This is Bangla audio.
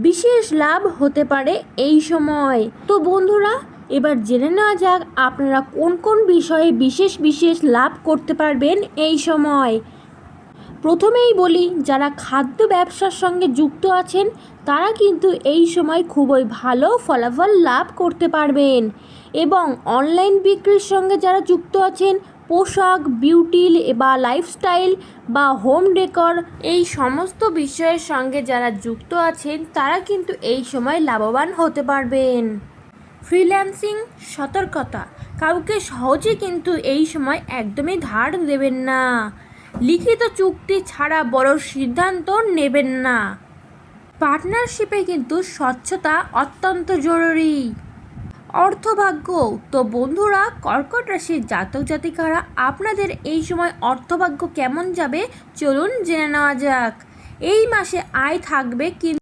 বিশেষ লাভ হতে পারে এই সময়। তো বন্ধুরা, এবার জেনে নেওয়া যাক আপনারা কোন কোন বিষয়ে বিশেষ বিশেষ লাভ করতে পারবেন এই সময়। প্রথমেই বলি, যারা খাদ্য ব্যবসার সঙ্গে যুক্ত আছেন তারা কিন্তু এই সময় খুবই ভালো ফলাফল লাভ করতে পারবেন। এবং অনলাইন বিক্রির সঙ্গে যারা যুক্ত আছেন, পোশাক, বিউটি বা লাইফস্টাইল বা হোম ডেকর, এই সমস্ত বিষয়ের সঙ্গে যারা যুক্ত আছেন তারা কিন্তু এই সময় লাভবান হতে পারবেন। ফ্রিল্যান্সিং, সতর্কতা, কাউকে সহজে কিন্তু এই সময় একদমই ধার দেবেন না। লিখিত চুক্তি ছাড়া বড় সিদ্ধান্ত নেবেন না। পার্টনারশিপে কিন্তু স্বচ্ছতা অত্যন্ত জরুরি। অর্থভাগ্য, তো বন্ধুরা, কর্কট রাশির জাতক জাতিকারা আপনাদের এই সময় অর্থভাগ্য কেমন যাবে চলুন জেনে নেওয়া যাক। এই মাসে আয় থাকবে, কিন্তু